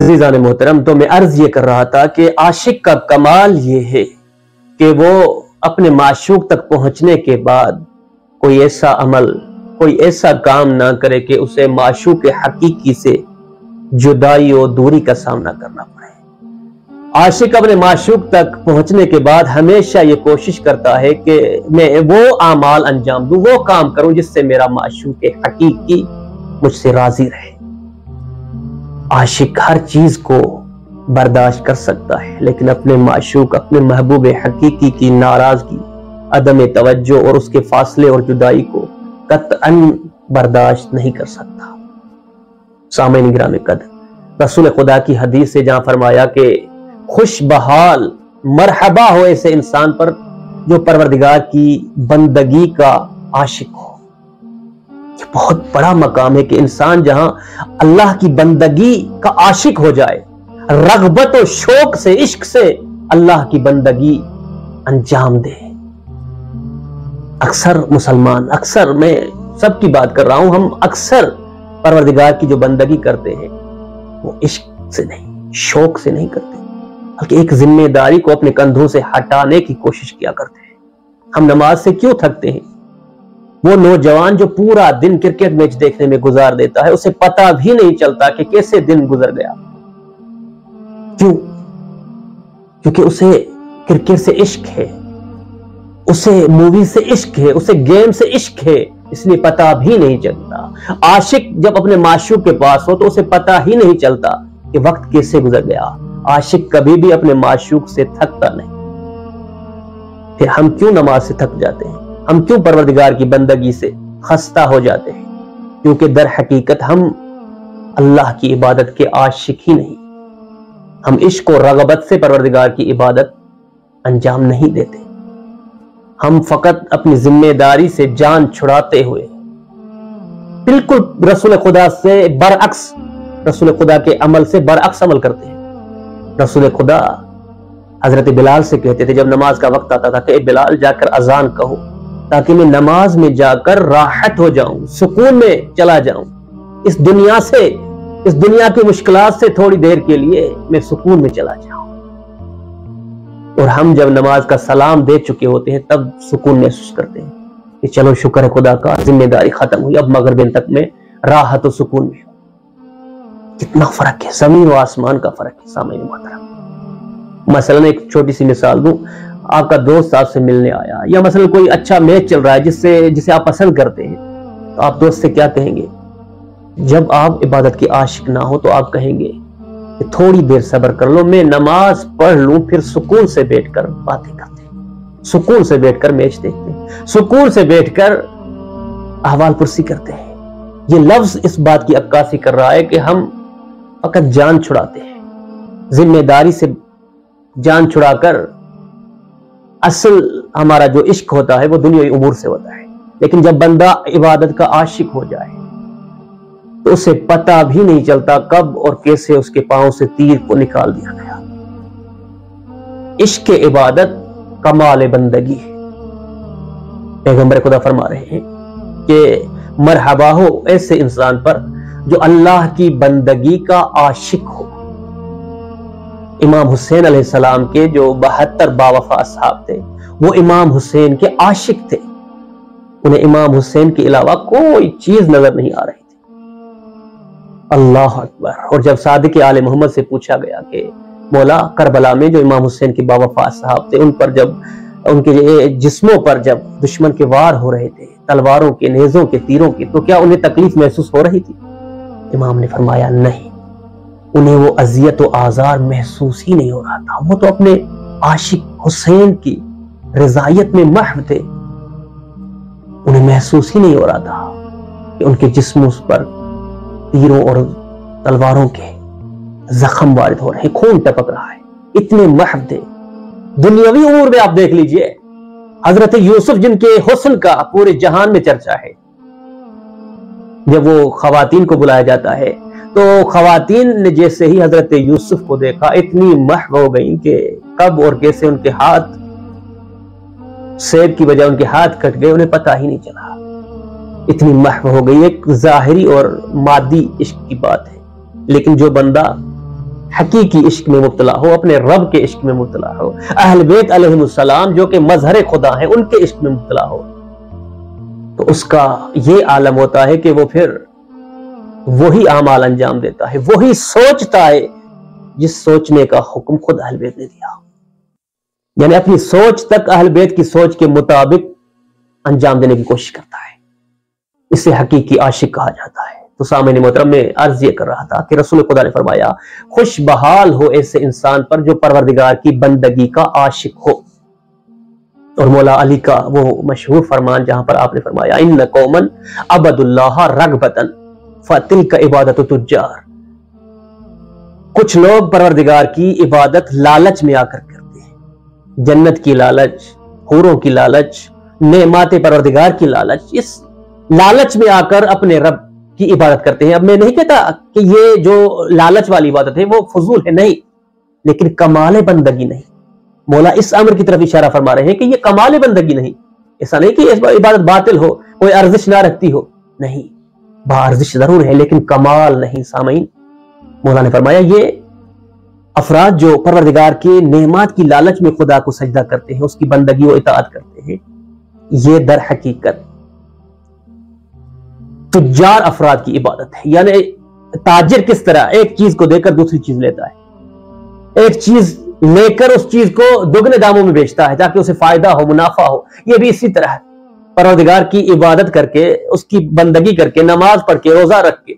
عزیزان محترم، تو میں عرض یہ کر رہا تھا کہ عاشق کا کمال یہ ہے کہ وہ اپنے معشوق تک پہنچنے کے بعد کوئی ایسا عمل، کوئی ایسا کام نہ کرے کہ اسے معشوق حقیقی سے جدائی اور دوری کا سامنا کرنا پڑے۔ عاشق اپنے معشوق تک پہنچنے کے بعد ہمیشہ یہ کوشش کرتا ہے کہ میں وہ اعمال انجام دوں، وہ کام کروں جس سے میرا معشوق حقیقی مجھ سے راضی رہے۔ عاشق ہر چیز کو برداشت کر سکتا ہے، لیکن اپنے معشوق، اپنے محبوب حقیقی کی ناراضگی، عدم توجہ اور اس کے فاصلے اور جدائی کو قطعاً برداشت نہیں کر سکتا۔ سامعین گرامی قدر، رسول خدا کی حدیث سے جہاں فرمایا کہ خوش بحال مرحبا ہو ایسے انسان پر جو پروردگار کی بندگی کا عاشق ہو۔ یہ بہت بڑا مقام ہے کہ انسان جہاں اللہ کی بندگی کا عاشق ہو جائے، رغبت و شوق سے، عشق سے اللہ کی بندگی انجام دے۔ اکثر مسلمان، اکثر میں سب کی بات کر رہا ہوں، ہم اکثر پروردگار کی جو بندگی کرتے ہیں وہ عشق سے نہیں، شوق سے نہیں کرتے، بلکہ ایک ذمہ داری کو اپنے کندھوں سے ہٹانے کی کوشش کیا کرتے ہیں۔ ہم نماز سے کیوں تھکتے ہیں؟ وہ نوجوان جو پورا دن کرکٹ میچ دیکھنے میں گزار دیتا ہے، اسے پتہ بھی نہیں چلتا کہ کیسے دن گزر گیا۔ کیوں؟ کیونکہ اسے کرکٹ سے عشق ہے، اسے مووی سے عشق ہے، اسے گیم سے عشق ہے، اس لیے پتہ بھی نہیں چلتا۔ عاشق جب اپنے معشوق کے پاس ہو تو اسے پتہ ہی نہیں چلتا کہ وقت کیسے گزر گیا۔ عاشق کبھی بھی اپنے معشوق سے تھکتا نہیں۔ پھر ہم کیوں نماز سے تھک جاتے ہیں؟ ہم کیوں پروردگار کی بندگی سے خستہ ہو جاتے ہیں؟ کیونکہ در حقیقت ہم اللہ کی عبادت کے عاشق ہی نہیں، ہم عشق و رغبت سے پروردگار کی عبادت انجام نہیں دیتے۔ ہم فقط اپنی ذمہ داری سے جان چھڑاتے ہوئے بالکل رسول خدا سے برعکس، رسول خدا کے عمل سے برعکس عمل کرتے ہیں۔ رسول خدا حضرت بلال سے کہتے تھے جب نماز کا وقت آتا تھا کہ اے بلال جا کر اذان کہو تاکہ میں نماز میں جا کر راحت ہو جاؤں، سکون میں چلا جاؤں، اس دنیا سے، اس دنیا کی مشکلات سے تھوڑی دیر کے لیے میں سکون میں چلا جاؤں۔ اور ہم جب نماز کا سلام دے چکے ہوتے ہیں تب سکون محسوس کرتے ہیں کہ چلو شکر ہے خدا کا، ذمہ داری ختم ہوئی، اب مغرب تک میں راحت و سکون میں ہوں۔ کتنا فرق ہے، زمین و آسمان کا فرق ہے سامعین محترم۔ مثلا ایک چھوٹی سی مثال دوں، آپ کا دوست آپ سے ملنے آیا، یا مثلا کوئی اچھا میچ چل رہا ہے جسے آپ پسند کرتے ہیں، تو آپ دوست سے کیا کہیں گے؟ جب آپ عبادت کے عاشق نہ ہو تو آپ کہیں گے کہ تھوڑی دیر صبر کر لو، میں نماز پڑھ لوں، پھر سکون سے بیٹھ کر باتیں کرتے ہیں، سکون سے بیٹھ کر میچ دیکھتے ہیں، سکون سے بیٹھ کر احوال پرسی کرتے ہیں۔ یہ لفظ اس بات کی عکاسی کر رہا ہے کہ ہم فقط جان چھڑاتے ہیں، ذمہ داری سے جان چھڑا کر اصل ہمارا جو عشق ہوتا ہے وہ دنیاوی امور سے ہوتا ہے۔ لیکن جب بندہ عبادت کا عاشق ہو جائے تو اسے پتہ بھی نہیں چلتا کب اور کیسے اس کے پاؤں سے تیر کو نکال دیا گیا۔ عشق عبادت کمال بندگی ہے۔ پیغمبر خدا فرما رہے ہیں کہ مرحبا ہو ایسے انسان پر جو اللہ کی بندگی کا عاشق ہو۔ امام حسین علیہ السلام کے جو 72 باوفا اصحاب تھے وہ امام حسین کے عاشق تھے، انہیں امام حسین کے علاوہ کوئی چیز نظر نہیں آ رہی تھی۔ اللہ اکبر۔ اور جب صادق آل محمد سے پوچھا گیا کہ مولا کربلا میں جو امام حسین کے باوفا اصحاب تھے ان پر جب ان کے جسموں پر جب دشمن کے وار ہو رہے تھے، تلواروں کے، نیزوں کے، تیروں کے، تو کیا انہیں تکلیف محسوس ہو رہی تھی؟ امام نے فرمایا نہیں، انہیں وہ اذیت و آزار محسوس ہی نہیں ہو رہا تھا، وہ تو اپنے عاشق حسین کی رضایت میں محو تھے، انہیں محسوس ہی نہیں ہو رہا تھا کہ ان کے جسموں پر تیروں اور تلواروں کے زخم وارد ہو رہے ہیں، خون ٹپک رہا ہے، اتنے محو تھے۔ دنیاوی امور میں آپ دیکھ لیجئے، حضرت یوسف جن کے حسن کا پورے جہان میں چرچا ہے، جب وہ خواتین کو بلایا جاتا ہے تو خواتین نے جیسے ہی حضرت یوسف کو دیکھا اتنی محو ہو گئیں کہ کب اور کیسے ان کے ہاتھ، سیب کی وجہ ان کے ہاتھ کٹ گئے، انہیں پتہ ہی نہیں چلا، اتنی محو ہو گئی۔ ایک ظاہری اور مادی عشق کی بات ہے، لیکن جو بندہ حقیقی عشق میں مبتلا ہو، اپنے رب کے عشق میں مبتلا ہو، اہل بیت علیہم السلام جو کہ مظہر خدا ہیں ان کے عشق میں مبتلا ہو، تو اس کا یہ عالم ہوتا ہے کہ وہ پھر وہی اعمال انجام دیتا ہے، وہی سوچتا ہے جس سوچنے کا حکم خود اہل بیت نے دیا، یعنی اپنی سوچ تک اہل بیت کی سوچ کے مطابق انجام دینے کی کوشش کرتا ہے، اسے حقیقی عاشق کہا جاتا ہے۔ تو سامعین محترم، میں عرض یہ کر رہا تھا کہ رسول خدا نے فرمایا خوش بحال ہو ایسے انسان پر جو پروردگار کی بندگی کا عاشق ہو، اور مولا علی کا وہ مشہور فرمان جہاں پر آپ نے فرمایا ان قوما عبدوا اللہ رغبتا فتلک عبادت تجار، کچھ لوگ پروردگار کی عبادت لالچ میں آ کر کرتے ہیں، جنت کی لالچ، حوروں کی لالچ، نعمات پروردگار کی لالچ، اس لالچ میں آ کر اپنے رب کی عبادت کرتے ہیں۔ اب میں نہیں کہتا کہ یہ جو لالچ والی عبادت ہے وہ فضول ہے، نہیں، لیکن کمال بندگی نہیں۔ مولا اس امر کی طرف اشارہ فرما رہے ہیں کہ یہ کمال بندگی نہیں، ایسا نہیں کہ عبادت باطل ہو، کوئی ارزش نہ رکھتی ہو، نہیں، بارزش ضرور ہے لیکن کمال نہیں۔ سامعین، مولا نے فرمایا یہ افراد جو پروردگار کے نعمات کی لالچ میں خدا کو سجدہ کرتے ہیں، اس کی بندگی و اطاعت کرتے ہیں، یہ در حقیقت تجار افراد کی عبادت ہے۔ یعنی تاجر کس طرح ایک چیز کو دے کر دوسری چیز لیتا ہے، ایک چیز لے کر اس چیز کو دگنے داموں میں بیچتا ہے تاکہ اسے فائدہ ہو، منافع ہو، یہ بھی اسی طرح ہے۔ پروردگار کی عبادت کر کے، اس کی بندگی کر کے، نماز پڑھ کے، روزہ رکھ کے،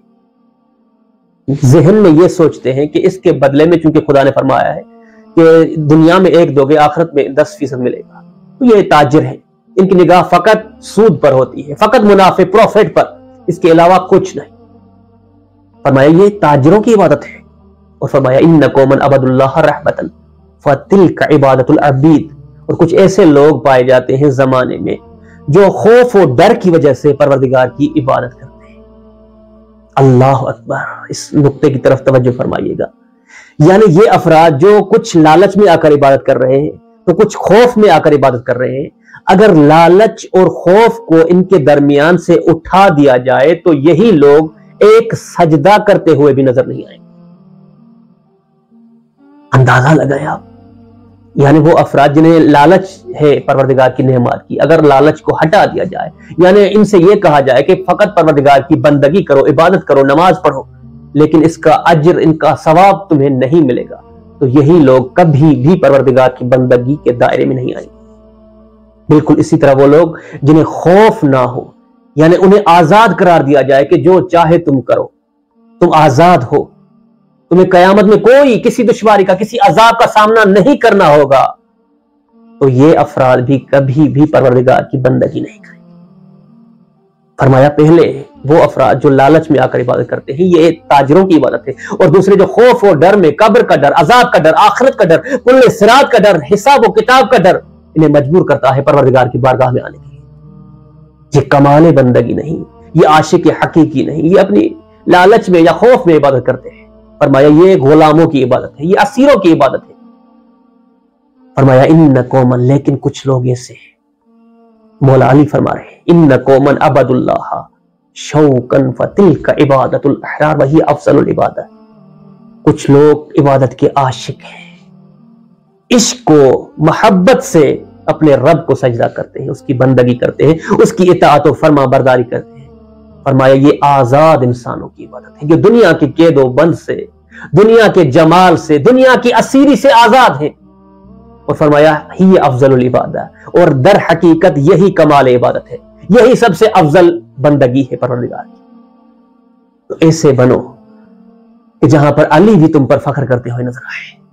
ذہن میں یہ سوچتے ہیں کہ اس کے بدلے میں چونکہ خدا نے فرمایا ہے کہ دنیا میں 1 دو گے، آخرت میں 10% ملے گا، تو یہ تاجر ہیں، ان کی نگاہ فقط سود پر ہوتی ہے، فقط منافع، پروفٹ پر، اس کے علاوہ کچھ نہیں۔ فرمایا یہ تاجروں کی عبادت ہے، اور فرمایا ان قوما عبدوا اللہ رغبتا فتلک عبادت العبید، اور کچھ ایسے لوگ پائے جاتے ہیں زمانے میں جو خوف و ڈر کی وجہ سے پروردگار کی عبادت کرتے ہیں۔ اللہ اکبر، اس نقطے کی طرف توجہ فرمائیے گا، یعنی یہ افراد جو کچھ لالچ میں آ کر عبادت کر رہے ہیں تو کچھ خوف میں آ کر عبادت کر رہے ہیں، اگر لالچ اور خوف کو ان کے درمیان سے اٹھا دیا جائے تو یہی لوگ ایک سجدہ کرتے ہوئے بھی نظر نہیں آئیں گے۔ اندازہ لگائیں آپ، یعنی وہ افراد جنہیں لالچ ہے پروردگار کی نعمات کی، اگر لالچ کو ہٹا دیا جائے، یعنی ان سے یہ کہا جائے کہ فقط پروردگار کی بندگی کرو، عبادت کرو، نماز پڑھو، لیکن اس کا اجر، ان کا ثواب تمہیں نہیں ملے گا، تو یہی لوگ کبھی بھی پروردگار کی بندگی کے دائرے میں نہیں آئیں گے۔ بالکل اسی طرح وہ لوگ جنہیں خوف نہ ہو، یعنی انہیں آزاد قرار دیا جائے کہ جو چاہے تم کرو، تم آزاد ہو، تمہیں قیامت میں کوئی کسی دشواری کا، کسی عذاب کا سامنا نہیں کرنا ہوگا، تو یہ افراد بھی کبھی بھی پروردگار کی بندگی نہیں کریں گے۔ فرمایا پہلے وہ افراد جو لالچ میں آ کر عبادت کرتے ہیں یہ تاجروں کی عبادت ہے، اور دوسرے جو خوف و ڈر میں، قبر کا ڈر، عذاب کا ڈر، آخرت کا ڈر، کل صراط کا ڈر، حساب و کتاب کا ڈر انہیں مجبور کرتا ہے پروردگار کی بارگاہ میں آنے کے لیے۔ یہ کمال بندگی نہیں، یہ عاشق حقیقی نہیں، یہ اپنی لالچ میں یا خوف میں عبادت کرتے ہیں۔ فرمایا یہ غلاموں کی عبادت ہے، یہ اسیروں کی عبادت ہے۔ فرمایا ان قوما، لیکن کچھ لوگ ایسے ہیں، مولا علی فرما رہے ہیں ان قوما عبدوا اللہ شوقا فتلک عبادت الاحرار وہی افضل العبادت، کچھ لوگ عبادت کے عاشق ہیں، عشق کو، محبت سے اپنے رب کو سجدہ کرتے ہیں، اس کی بندگی کرتے ہیں، اس کی اطاعت و فرما برداری کرتے ہیں۔ فرمایا یہ آزاد انسانوں کی عبادت ہے، یہ دنیا کے قید و بند سے، دنیا کے جمال سے، دنیا کی اسیری سے آزاد ہیں، اور فرمایا ہی افضل العبادت، اور در حقیقت یہی کمال عبادت ہے، یہی سب سے افضل بندگی ہے پروردگار کی۔ تو ایسے بنو کہ جہاں پر علی بھی تم پر فخر کرتے ہوئے نظر آئے۔